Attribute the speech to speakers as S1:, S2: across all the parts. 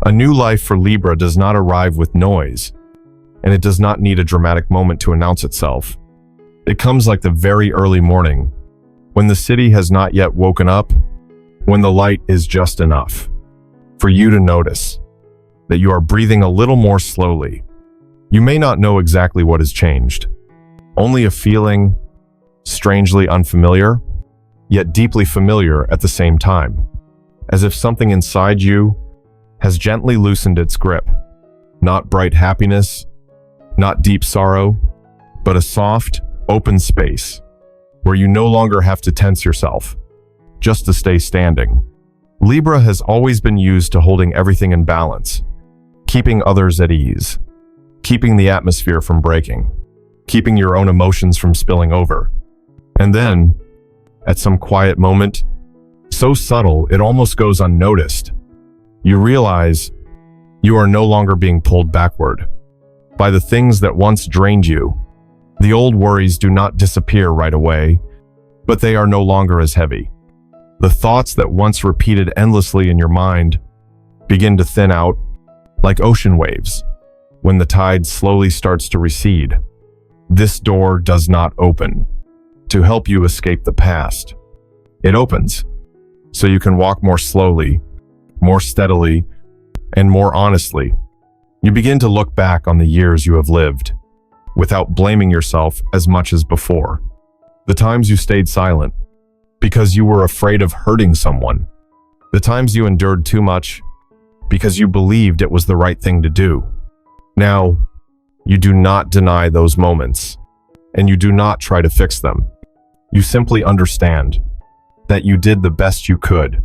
S1: A new life for Libra does not arrive with noise, and it does not need a dramatic moment to announce itself. It comes like the very early morning, when the city has not yet woken up, when the light is just enough for you to notice that you are breathing a little more slowly. You may not know exactly what has changed, only a feeling strangely unfamiliar, yet deeply familiar at the same time, as if something inside you has gently loosened its grip. Not bright happiness, not deep sorrow, but a soft, open space where you no longer have to tense yourself just to stay standing. Libra has always been used to holding everything in balance, keeping others at ease, keeping the atmosphere from breaking, keeping your own emotions from spilling over. And then, at some quiet moment, so subtle it almost goes unnoticed, you realize you are no longer being pulled backward by the things that once drained you. The old worries do not disappear right away, but they are no longer as heavy. The thoughts that once repeated endlessly in your mind begin to thin out like ocean waves when the tide slowly starts to recede. This door does not open to help you escape the past. It opens so you can walk more slowly, more steadily, and more honestly. You begin to look back on the years you have lived without blaming yourself as much as before. The times you stayed silent because you were afraid of hurting someone. The times you endured too much because you believed it was the right thing to do. Now, you do not deny those moments, and you do not try to fix them. You simply understand that you did the best you could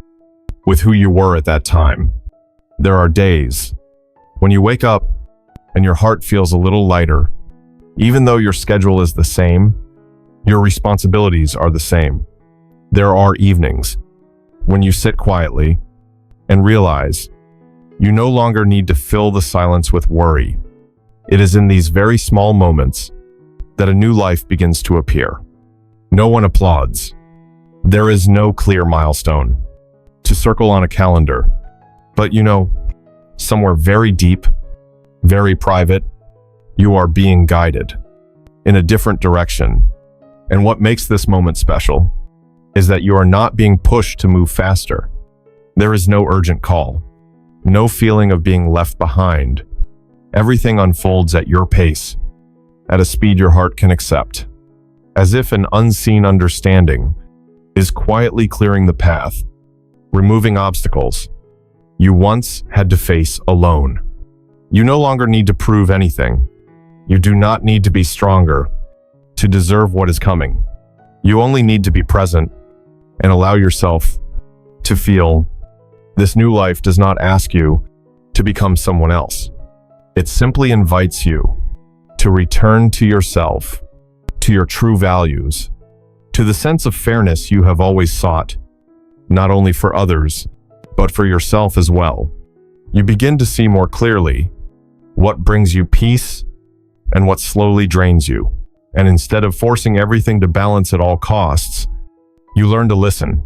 S1: with who you were at that time. There are days when you wake up and your heart feels a little lighter. Even though your schedule is the same, your responsibilities are the same. There are evenings when you sit quietly and realize you no longer need to fill the silence with worry. It is in these very small moments that a new life begins to appear. No one applauds. There is no clear milestone to circle on a calendar. But somewhere very deep, very private, you are being guided in a different direction. And what makes this moment special is that you are not being pushed to move faster. There is no urgent call, no feeling of being left behind. Everything unfolds at your pace, at a speed your heart can accept, as if an unseen understanding is quietly clearing the path, removing obstacles you once had to face alone. You no longer need to prove anything. You do not need to be stronger to deserve what is coming. You only need to be present and allow yourself to feel. This new life does not ask you to become someone else. It simply invites you to return to yourself, to your true values, to the sense of fairness you have always sought, not only for others, but for yourself as well. You begin to see more clearly what brings you peace and what slowly drains you. And instead of forcing everything to balance at all costs, you learn to listen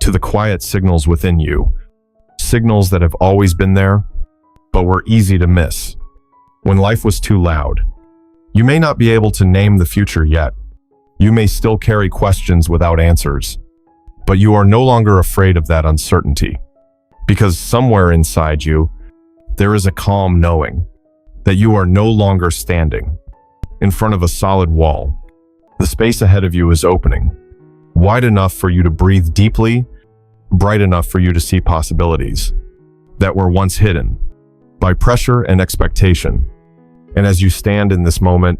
S1: to the quiet signals within you, signals that have always been there, but were easy to miss when life was too loud. You may not be able to name the future yet. You may still carry questions without answers, but you are no longer afraid of that uncertainty, because somewhere inside you, there is a calm knowing that you are no longer standing in front of a solid wall. The space ahead of you is opening, wide enough for you to breathe deeply, bright enough for you to see possibilities that were once hidden by pressure and expectation. And as you stand in this moment,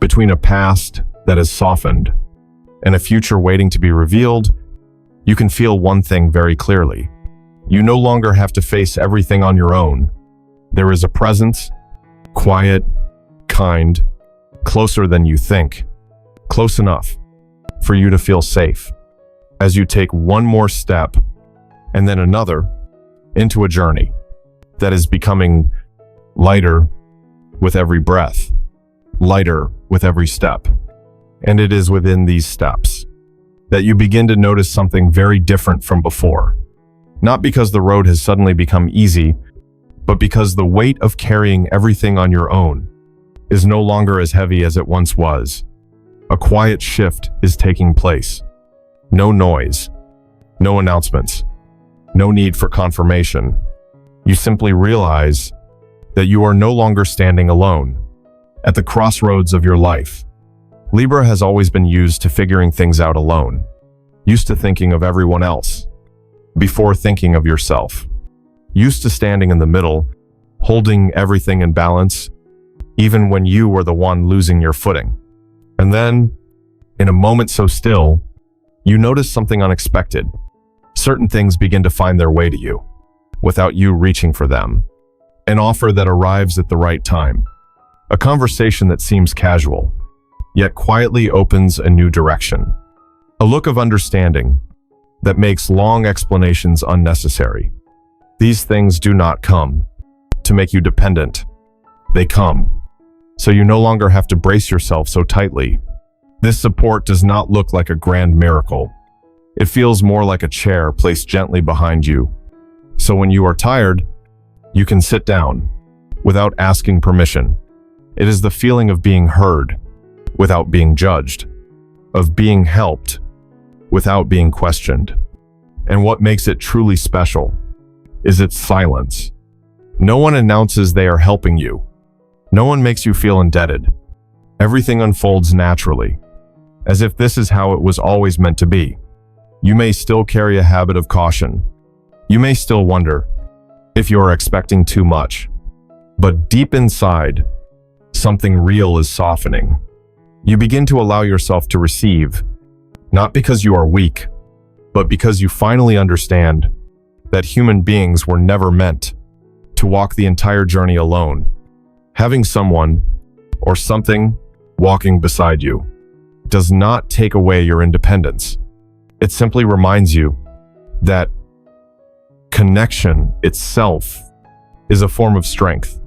S1: between a past that has softened and a future waiting to be revealed, you can feel one thing very clearly. You no longer have to face everything on your own. There is a presence, quiet, kind, closer than you think, close enough for you to feel safe as you take one more step and then another into a journey that is becoming lighter with every breath, lighter with every step. And it is within these steps that you begin to notice something very different from before. Not because the road has suddenly become easy, but because the weight of carrying everything on your own is no longer as heavy as it once was. A quiet shift is taking place. No noise, no announcements, no need for confirmation. You simply realize that you are no longer standing alone at the crossroads of your life. Libra has always been used to figuring things out alone, used to thinking of everyone else before thinking of yourself, used to standing in the middle, holding everything in balance, even when you were the one losing your footing. And then, in a moment so still, you notice something unexpected. Certain things begin to find their way to you, without you reaching for them. An offer that arrives at the right time. A conversation that seems casual, yet quietly opens a new direction. A look of understanding that makes long explanations unnecessary. These things do not come to make you dependent. They come so you no longer have to brace yourself so tightly. This support does not look like a grand miracle. It feels more like a chair placed gently behind you. So when you are tired, you can sit down without asking permission. It is the feeling of being heard without being judged, of being helped without being questioned. And what makes it truly special is its silence. No one announces they are helping you. No one makes you feel indebted. Everything unfolds naturally, as if this is how it was always meant to be. You may still carry a habit of caution. You may still wonder if you are expecting too much. But deep inside, something real is softening. You begin to allow yourself to receive, not because you are weak, but because you finally understand that human beings were never meant to walk the entire journey alone. Having someone or something walking beside you does not take away your independence. It simply reminds you that connection itself is a form of strength.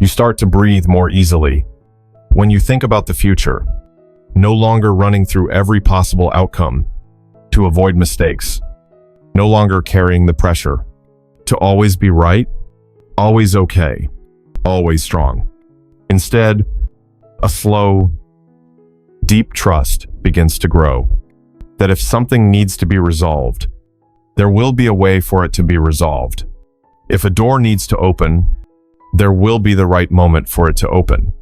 S1: You start to breathe more easily when you think about the future, no longer running through every possible outcome to avoid mistakes, no longer carrying the pressure to always be right, always okay, always strong. Instead, a slow, deep trust begins to grow, that if something needs to be resolved, there will be a way for it to be resolved. If a door needs to open, there will be the right moment for it to open,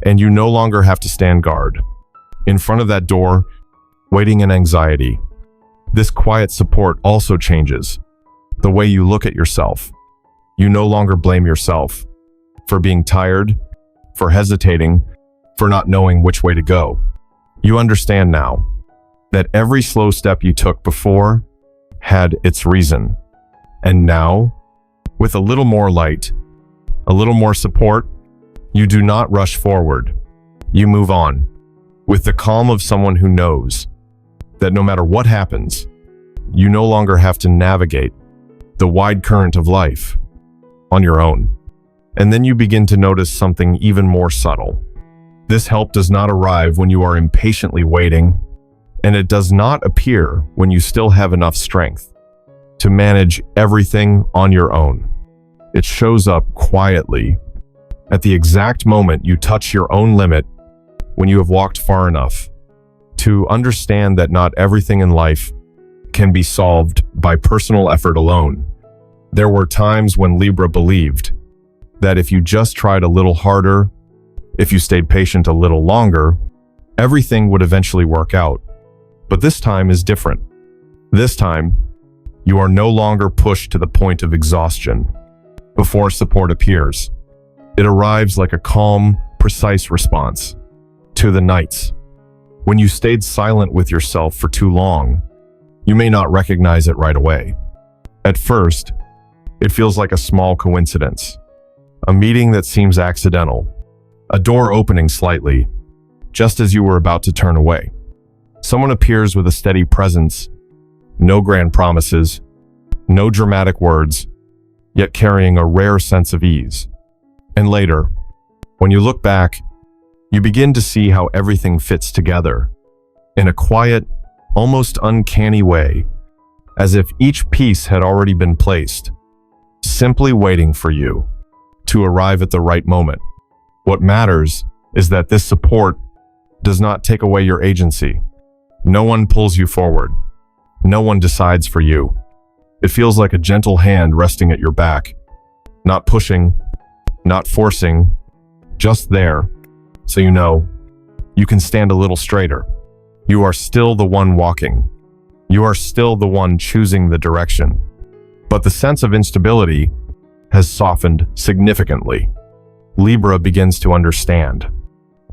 S1: and you no longer have to stand guard in front of that door, waiting in anxiety. This quiet support also changes the way you look at yourself. You no longer blame yourself for being tired, for hesitating, for not knowing which way to go. You understand now that every slow step you took before had its reason. And now, with a little more light, a little more support, you do not rush forward. You move on with the calm of someone who knows that no matter what happens, you no longer have to navigate the wide current of life on your own. And then you begin to notice something even more subtle. This help does not arrive when you are impatiently waiting, and it does not appear when you still have enough strength to manage everything on your own. It shows up quietly at the exact moment you touch your own limit, when you have walked far enough to understand that not everything in life can be solved by personal effort alone. There were times when Libra believed that if you just tried a little harder, if you stayed patient a little longer, everything would eventually work out. But this time is different. This time, you are no longer pushed to the point of exhaustion before support appears. It arrives like a calm, precise response to the nights when you stayed silent with yourself for too long. You may not recognize it right away. At first, it feels like a small coincidence, a meeting that seems accidental, a door opening slightly, just as you were about to turn away. Someone appears with a steady presence, no grand promises, no dramatic words, yet carrying a rare sense of ease. And later, when you look back, you begin to see how everything fits together in a quiet, almost uncanny way, as if each piece had already been placed, simply waiting for you to arrive at the right moment. What matters is that this support does not take away your agency. No one pulls you forward. No one decides for you. It feels like a gentle hand resting at your back, not pushing, not forcing, just there, so you know you can stand a little straighter. You are still the one walking. You are still the one choosing the direction. But the sense of instability has softened significantly. Libra begins to understand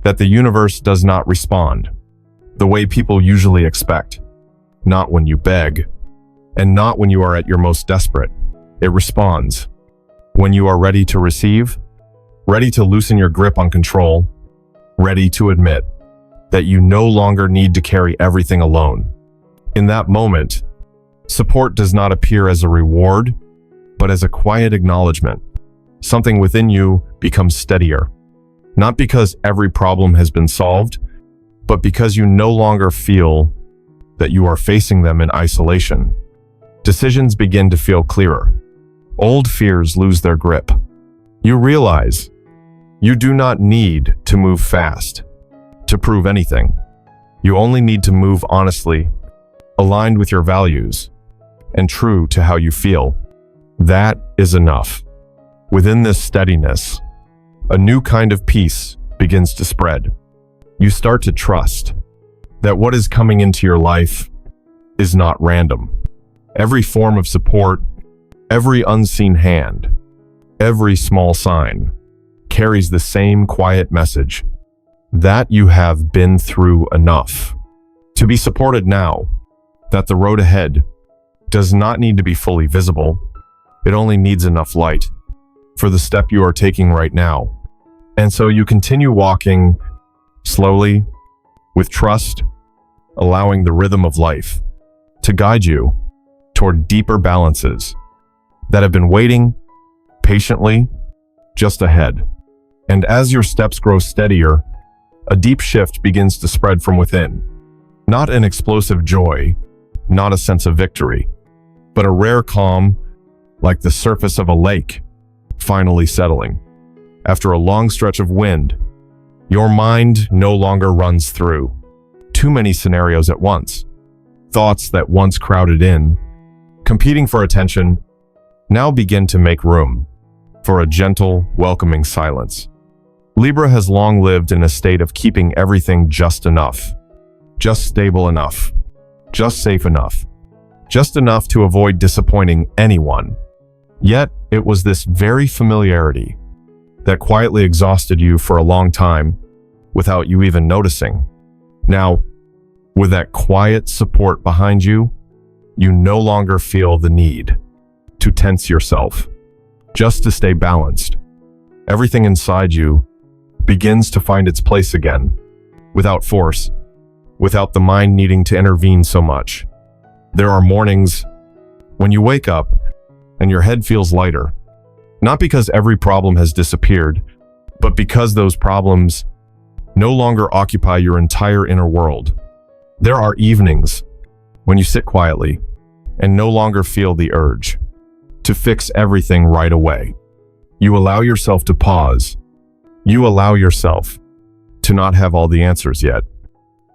S1: that the universe does not respond the way people usually expect. Not when you beg, and not when you are at your most desperate. It responds when you are ready to receive, ready to loosen your grip on control, ready to admit that you no longer need to carry everything alone. In that moment, support does not appear as a reward, but as a quiet acknowledgement. Something within you becomes steadier, not because every problem has been solved, but because you no longer feel that you are facing them in isolation. Decisions begin to feel clearer. Old fears lose their grip. You realize you do not need to move fast to prove anything. You only need to move honestly, aligned with your values, and true to how you feel. That is enough. Within this steadiness, a new kind of peace begins to spread. You start to trust that what is coming into your life is not random. Every form of support, every unseen hand, every small sign carries the same quiet message that you have been through enough to be supported now, that the road ahead does not need to be fully visible. It only needs enough light for the step you are taking right now. And so you continue walking slowly, with trust, allowing the rhythm of life to guide you toward deeper balances that have been waiting patiently just ahead. And as your steps grow steadier, a deep shift begins to spread from within. Not an explosive joy, not a sense of victory, but a rare calm, like the surface of a lake, finally settling. After a long stretch of wind, your mind no longer runs through too many scenarios at once. Thoughts that once crowded in, competing for attention, now begin to make room for a gentle, welcoming silence. Libra has long lived in a state of keeping everything just enough, just stable enough, just safe enough, just enough to avoid disappointing anyone. Yet, it was this very familiarity that quietly exhausted you for a long time without you even noticing. Now, with that quiet support behind you, you no longer feel the need to tense yourself, just to stay balanced. Everything inside you begins to find its place again, without force, without the mind needing to intervene so much. There are mornings when you wake up and your head feels lighter, not because every problem has disappeared, but because those problems no longer occupy your entire inner world. There are evenings when you sit quietly and no longer feel the urge to fix everything right away. You allow yourself to pause. You allow yourself to not have all the answers yet.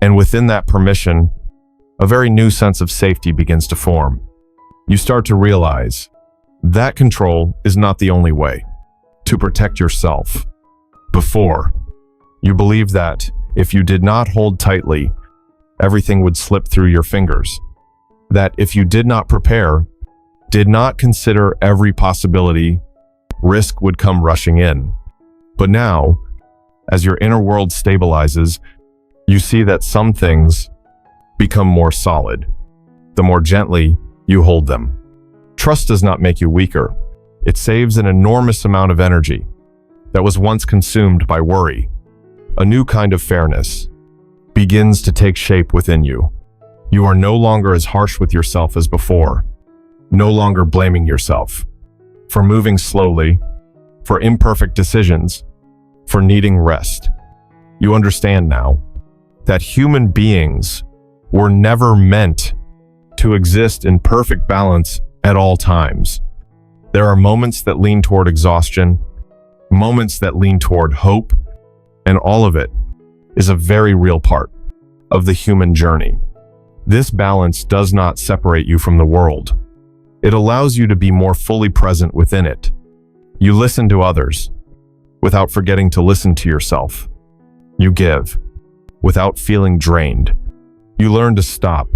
S1: And within that permission, a very new sense of safety begins to form. You start to realize that control is not the only way to protect yourself. Before, you believed that if you did not hold tightly, everything would slip through your fingers. That if you did not prepare, did not consider every possibility, risk would come rushing in. But now, as your inner world stabilizes, you see that some things become more solid, the more gently you hold them. Trust does not make you weaker. It saves an enormous amount of energy that was once consumed by worry. A new kind of fairness begins to take shape within you. You are no longer as harsh with yourself as before, no longer blaming yourself for moving slowly, for imperfect decisions, for needing rest. You understand now that human beings were never meant to exist in perfect balance at all times. There are moments that lean toward exhaustion, moments that lean toward hope, and all of it is a very real part of the human journey. This balance does not separate you from the world. It allows you to be more fully present within it. You listen to others without forgetting to listen to yourself. You give without feeling drained. You learn to stop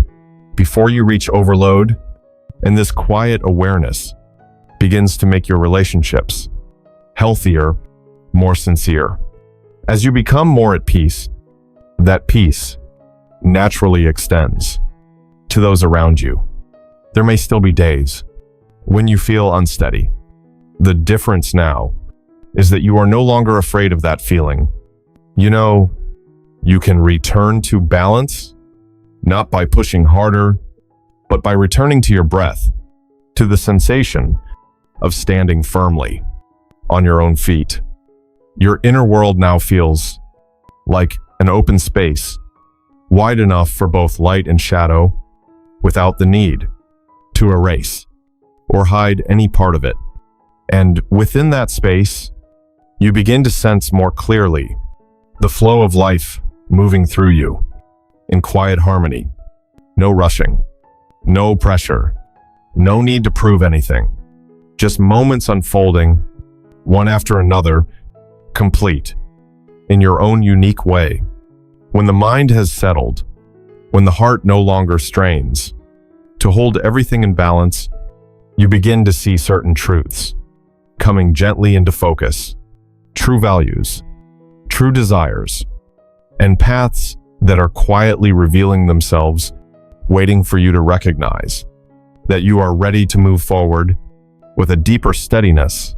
S1: before you reach overload, and this quiet awareness begins to make your relationships healthier, more sincere. As you become more at peace, that peace naturally extends to those around you. There may still be days when you feel unsteady. The difference now is that you are no longer afraid of that feeling. You know, you can return to balance, not by pushing harder, but by returning to your breath, to the sensation of standing firmly on your own feet. Your inner world now feels like an open space, wide enough for both light and shadow, without the need to erase or hide any part of it. And within that space, you begin to sense more clearly the flow of life moving through you in quiet harmony. No rushing, no pressure, no need to prove anything. Just moments unfolding, one after another, complete, in your own unique way. When the mind has settled, when the heart no longer strains, to hold everything in balance, you begin to see certain truths coming gently into focus, true values, true desires, and paths that are quietly revealing themselves, waiting for you to recognize that you are ready to move forward with a deeper steadiness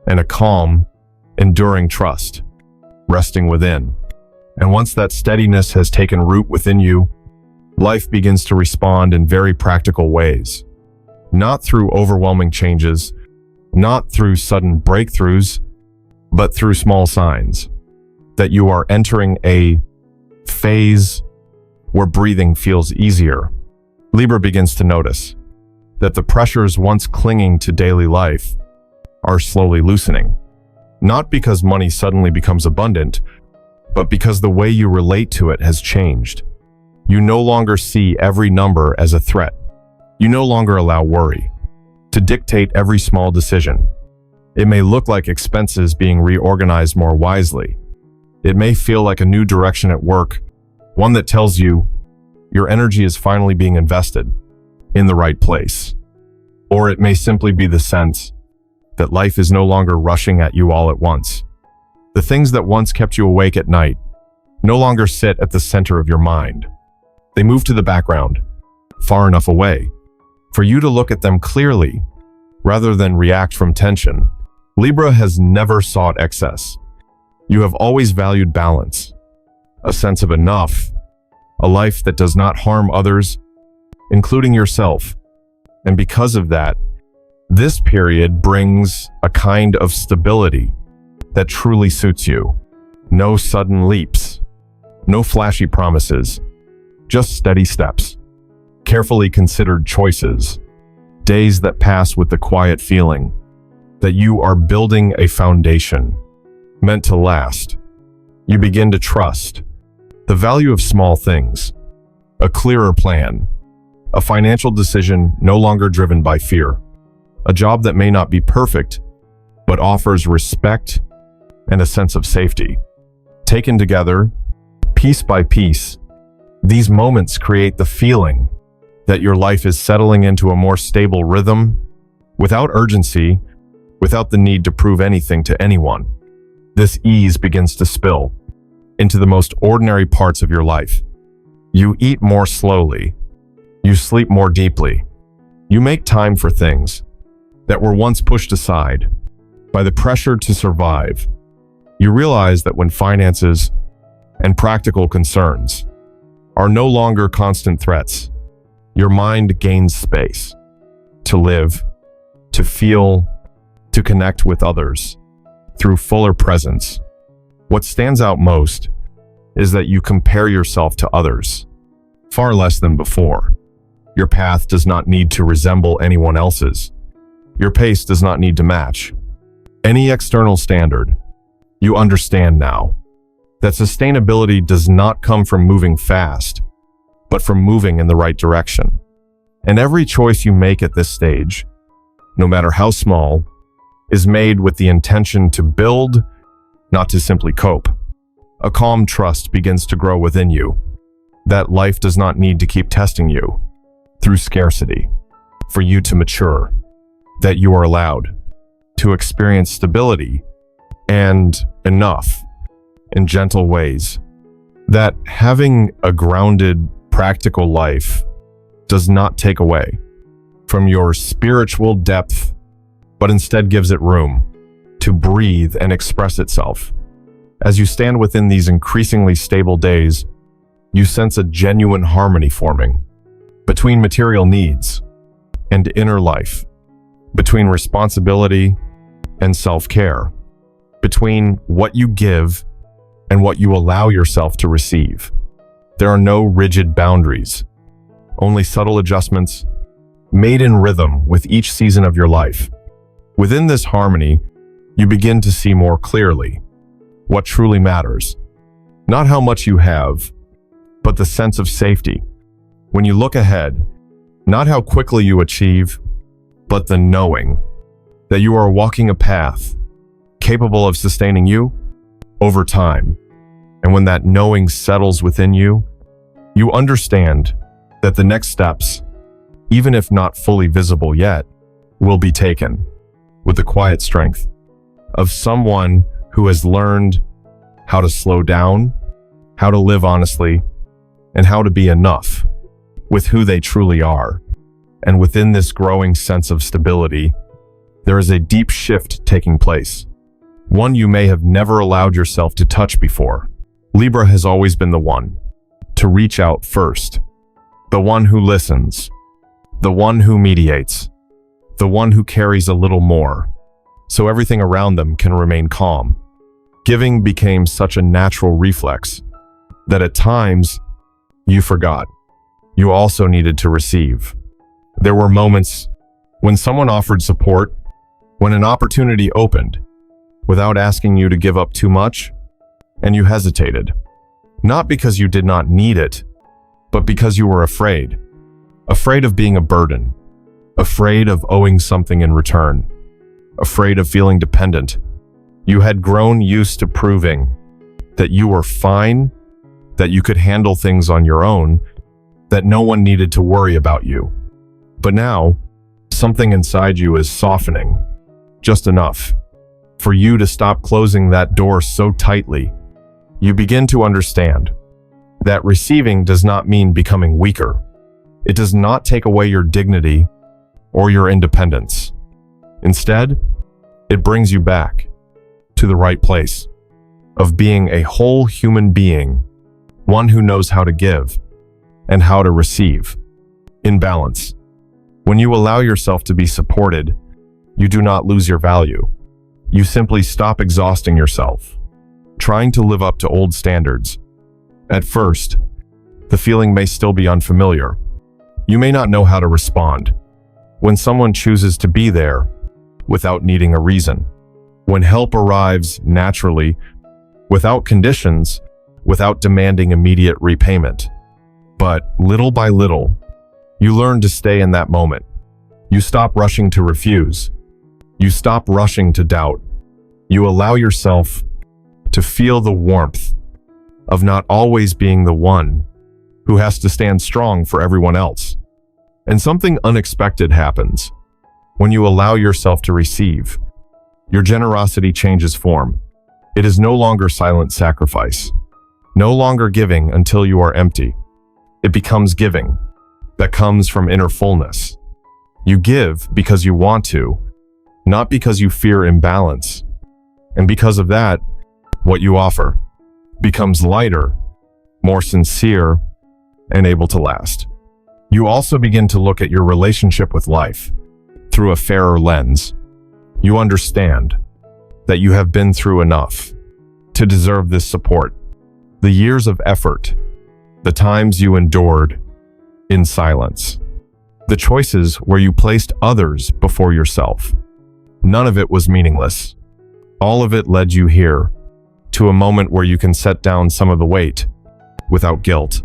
S1: and a calm, enduring trust resting within. And once that steadiness has taken root within you, life begins to respond in very practical ways. Not through overwhelming changes, not through sudden breakthroughs, but through small signs that you are entering a phase where breathing feels easier. Libra begins to notice that the pressures once clinging to daily life are slowly loosening. Not because money suddenly becomes abundant, but because the way you relate to it has changed. You no longer see every number as a threat. You no longer allow worry to dictate every small decision. It may look like expenses being reorganized more wisely. It may feel like a new direction at work, one that tells you your energy is finally being invested in the right place. Or it may simply be the sense that life is no longer rushing at you all at once. The things that once kept you awake at night no longer sit at the center of your mind. They move to the background, far enough away for you to look at them clearly rather than react from tension. Libra has never sought excess. You have always valued balance, a sense of enough, a life that does not harm others, including yourself. And because of that, this period brings a kind of stability that truly suits you. No sudden leaps, no flashy promises, just steady steps, carefully considered choices, days that pass with the quiet feeling that you are building a foundation meant to last. You begin to trust the value of small things, a clearer plan, a financial decision no longer driven by fear, a job that may not be perfect, but offers respect and a sense of safety. Taken together, piece by piece, these moments create the feeling that your life is settling into a more stable rhythm, without urgency, without the need to prove anything to anyone. This ease begins to spill into the most ordinary parts of your life. You eat more slowly. You sleep more deeply. You make time for things that were once pushed aside by the pressure to survive. You realize that when finances and practical concerns are no longer constant threats, your mind gains space to live, to feel, to connect with others through fuller presence. What stands out most is that you compare yourself to others far less than before. Your path does not need to resemble anyone else's. Your pace does not need to match. any external standard. You understand now that sustainability does not come from moving fast, but from moving in the right direction. And every choice you make at this stage, no matter how small, is made with the intention to build, not to simply cope. A calm trust begins to grow within you, that life does not need to keep testing you through scarcity for you to mature, that you are allowed to experience stability and enough in gentle ways, that having a grounded, practical life does not take away from your spiritual depth, but instead gives it room to breathe and express itself. As you stand within these increasingly stable days, you sense a genuine harmony forming between material needs and inner life, between responsibility and self-care, between what you give and what you allow yourself to receive. There are no rigid boundaries, only subtle adjustments made in rhythm with each season of your life. Within this harmony, you begin to see more clearly what truly matters. Not how much you have, but the sense of safety. When you look ahead, not how quickly you achieve, but the knowing that you are walking a path capable of sustaining you over time. And when that knowing settles within you, you understand that the next steps, even if not fully visible yet, will be taken with the quiet strength of someone who has learned how to slow down, how to live honestly, and how to be enough with who they truly are. And within this growing sense of stability, there is a deep shift taking place, one you may have never allowed yourself to touch before. Libra has always been the one to reach out first, the one who listens, the one who mediates, the one who carries a little more, so everything around them can remain calm. Giving became such a natural reflex that at times you forgot you also needed to receive. There were moments when someone offered support, when an opportunity opened, without asking you to give up too much, and you hesitated. Not because you did not need it, but because you were afraid. Afraid of being a burden, afraid of owing something in return, afraid of feeling dependent. You had grown used to proving that you were fine, that you could handle things on your own, that no one needed to worry about you. But now, something inside you is softening, just enough for you to stop closing that door so tightly. You begin to understand that receiving does not mean becoming weaker. It does not take away your dignity or your independence. Instead, it brings you back to the right place of being a whole human being, one who knows how to give and how to receive in balance. When you allow yourself to be supported, you do not lose your value. You simply stop exhausting yourself, trying to live up to old standards. At first, the feeling may still be unfamiliar. You may not know how to respond when someone chooses to be there without needing a reason. When help arrives naturally, without conditions, without demanding immediate repayment. But little by little, you learn to stay in that moment. You stop rushing to refuse. You stop rushing to doubt. You allow yourself to feel the warmth of not always being the one who has to stand strong for everyone else. And something unexpected happens when you allow yourself to receive. Your generosity changes form. It is no longer silent sacrifice, no longer giving until you are empty. It becomes giving that comes from inner fullness. You give because you want to, not because you fear imbalance. And because of that, what you offer becomes lighter, more sincere, and able to last. You also begin to look at your relationship with life through a fairer lens. You understand that you have been through enough to deserve this support. The years of effort, the times you endured in silence, the choices where you placed others before yourself. None of it was meaningless. All of it led you here, to a moment where you can set down some of the weight, without guilt.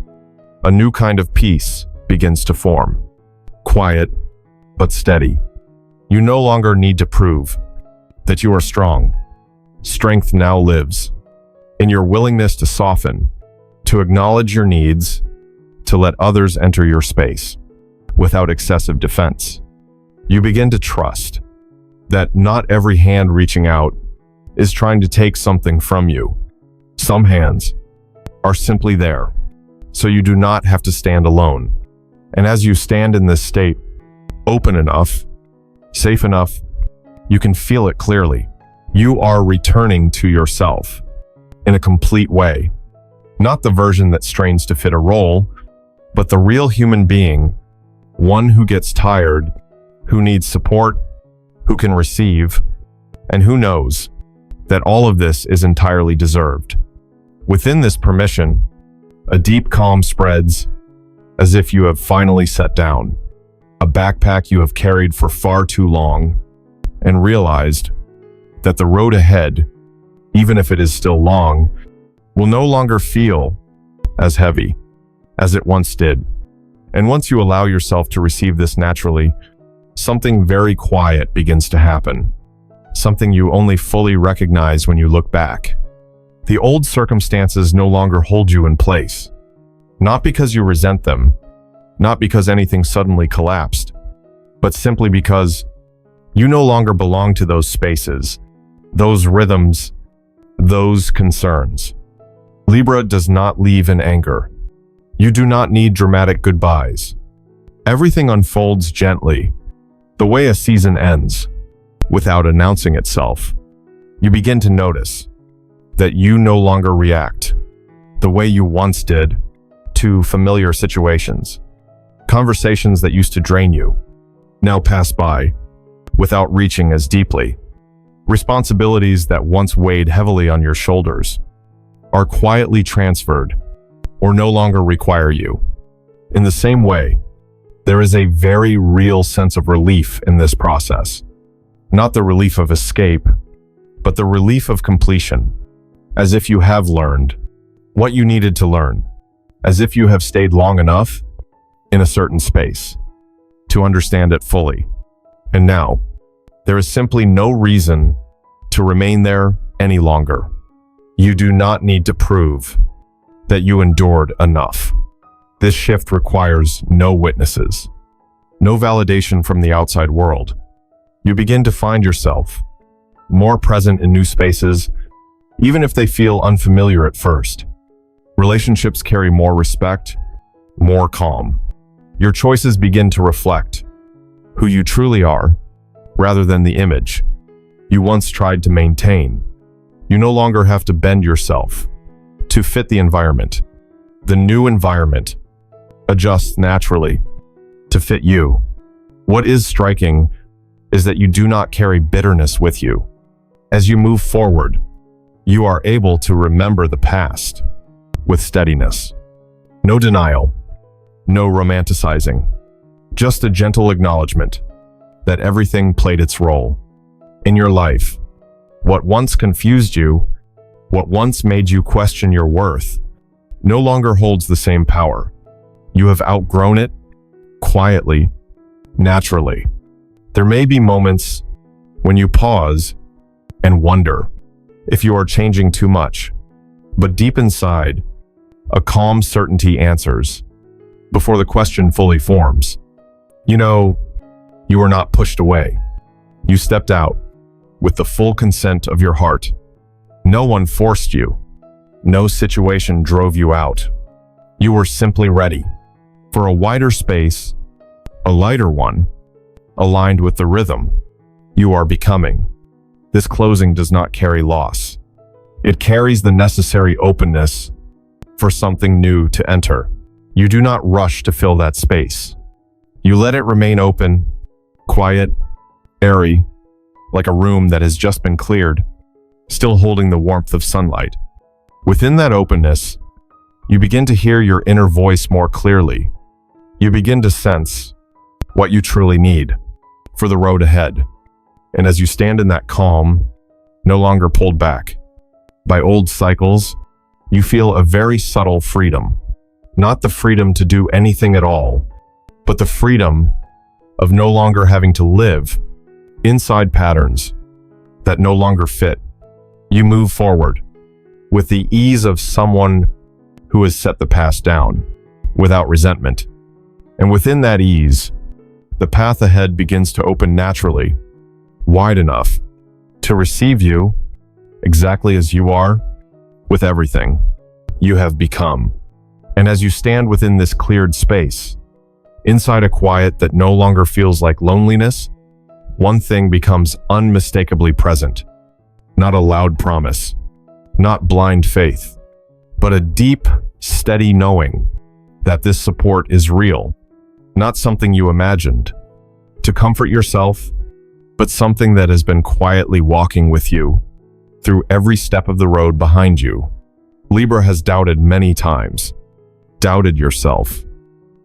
S1: A new kind of peace begins to form. Quiet, but steady. You no longer need to prove that you are strong. Strength now lives in your willingness to soften, to acknowledge your needs, to let others enter your space without excessive defense. You begin to trust that not every hand reaching out is trying to take something from you. Some hands are simply there, so you do not have to stand alone. And as you stand in this state, open enough, safe enough, you can feel it clearly. You are returning to yourself in a complete way. Not the version that strains to fit a role, but the real human being, one who gets tired, who needs support, who can receive, and who knows that all of this is entirely deserved. Within this permission, a deep calm spreads, as if you have finally set down a backpack you have carried for far too long and realized that the road ahead, even if it is still long, will no longer feel as heavy as it once did. And once you allow yourself to receive this naturally, something very quiet begins to happen. Something you only fully recognize when you look back. The old circumstances no longer hold you in place. Not because you resent them, not because anything suddenly collapsed, but simply because you no longer belong to those spaces, those rhythms, those concerns. Libra does not leave in anger. You do not need dramatic goodbyes. Everything unfolds gently, the way a season ends, without announcing itself. You begin to notice that you no longer react the way you once did to familiar situations. Conversations that used to drain you now pass by without reaching as deeply. Responsibilities that once weighed heavily on your shoulders are quietly transferred or no longer require you. In the same way, there is a very real sense of relief in this process. Not the relief of escape, but the relief of completion, as if you have learned what you needed to learn, as if you have stayed long enough in a certain space to understand it fully. And now, there is simply no reason to remain there any longer. You do not need to prove that you endured enough. This shift requires no witnesses, no validation from the outside world. You begin to find yourself more present in new spaces, even if they feel unfamiliar at first. Relationships carry more respect, more calm. Your choices begin to reflect who you truly are, rather than the image you once tried to maintain. You no longer have to bend yourself to fit the environment. The new environment adjusts naturally to fit you. What is striking is that you do not carry bitterness with you. As you move forward, you are able to remember the past with steadiness. No denial, no romanticizing, just a gentle acknowledgement that everything played its role in your life. What once confused you, what once made you question your worth, no longer holds the same power. You have outgrown it quietly, naturally. There may be moments when you pause and wonder if you are changing too much, but deep inside, a calm certainty answers before the question fully forms. You know, you were not pushed away. You stepped out with the full consent of your heart. No one forced you. No situation drove you out. You were simply ready for a wider space, a lighter one, aligned with the rhythm you are becoming. This closing does not carry loss. It carries the necessary openness for something new to enter. You do not rush to fill that space. You let it remain open, quiet, airy, like a room that has just been cleared, still holding the warmth of sunlight. Within that openness, you begin to hear your inner voice more clearly. You begin to sense what you truly need for the road ahead. And as you stand in that calm, no longer pulled back by old cycles. You feel a very subtle freedom. Not the freedom to do anything at all, but the freedom of no longer having to live inside patterns that no longer fit. You move forward with the ease of someone who has set the past down without resentment. And within that ease, the path ahead begins to open naturally, wide enough to receive you exactly as you are, with everything you have become. And as you stand within this cleared space, inside a quiet that no longer feels like loneliness, one thing becomes unmistakably present. Not a loud promise, not blind faith, but a deep, steady knowing that this support is real, not something you imagined to comfort yourself, but something that has been quietly walking with you through every step of the road behind you. Libra has doubted many times, doubted yourself,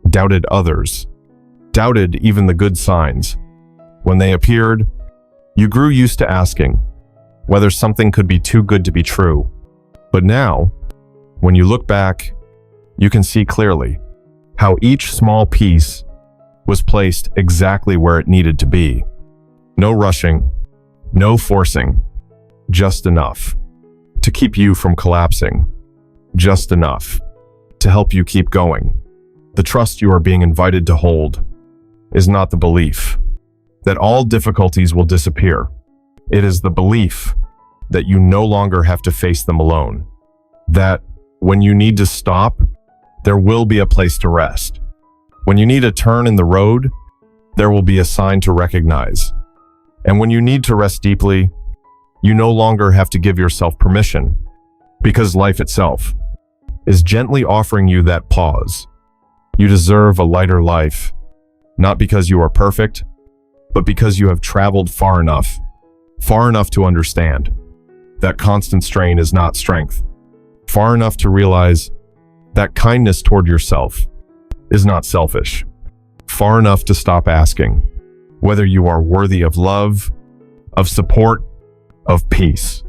S1: doubted others, doubted even the good signs. When they appeared, you grew used to asking whether something could be too good to be true. But now, when you look back, you can see clearly how each small piece was placed exactly where it needed to be. No rushing, no forcing, just enough to keep you from collapsing, just enough to help you keep going. The trust you are being invited to hold is not the belief that all difficulties will disappear. It is the belief that you no longer have to face them alone. That when you need to stop, there will be a place to rest. When you need a turn in the road, there will be a sign to recognize. And when you need to rest deeply, you no longer have to give yourself permission, because life itself is gently offering you that pause. You deserve a lighter life, not because you are perfect, but because you have traveled far enough to understand that constant strain is not strength, far enough to realize that kindness toward yourself is not selfish, far enough to stop asking whether you are worthy of love, of support, of peace.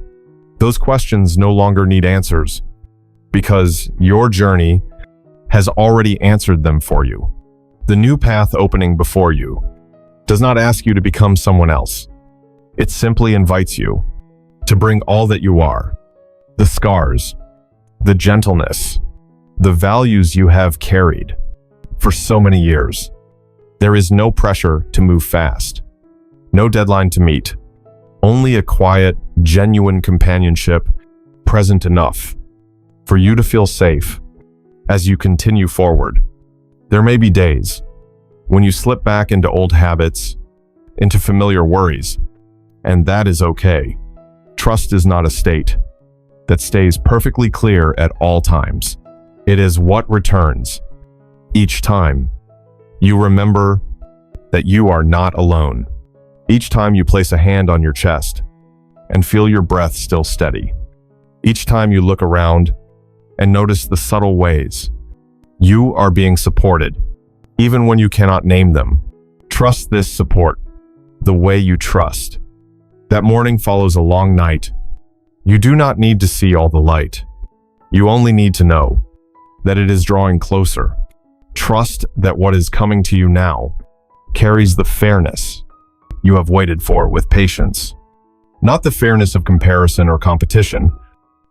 S1: Those questions no longer need answers, because your journey has already answered them for you. The new path opening before you does not ask you to become someone else. It simply invites you to bring all that you are, the scars, the gentleness, the values you have carried for so many years. There is no pressure to move fast, no deadline to meet, only a quiet, genuine companionship present enough for you to feel safe as you continue forward. There may be days when you slip back into old habits, into familiar worries, and that is okay. Trust is not a state that stays perfectly clear at all times. It is what returns each time you remember that you are not alone. Each time you place a hand on your chest and feel your breath still steady. Each time you look around and notice the subtle ways you are being supported, even when you cannot name them. Trust this support the way you trust. That morning follows a long night. You do not need to see all the light. You only need to know that it is drawing closer. Trust that what is coming to you now carries the fairness you have waited for with patience. Not the fairness of comparison or competition,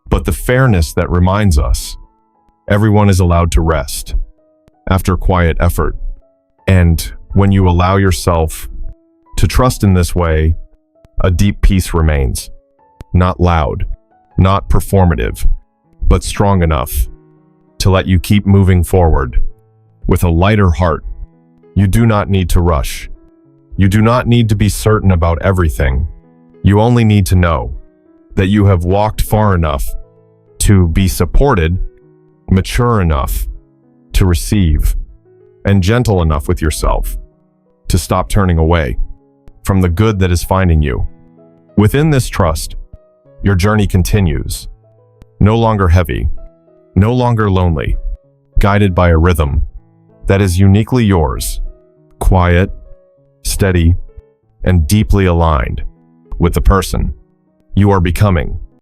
S1: but the fairness that reminds us everyone is allowed to rest after quiet effort. And when you allow yourself to trust in this way, a deep peace remains. Not loud, not performative, but strong enough to let you keep moving forward. With a lighter heart, you do not need to rush. You do not need to be certain about everything. You only need to know that you have walked far enough to be supported, mature enough to receive, and gentle enough with yourself to stop turning away from the good that is finding you. Within this trust, your journey continues, no longer heavy, no longer lonely, guided by a rhythm that is uniquely yours, quiet, steady, and deeply aligned with the person You are becoming.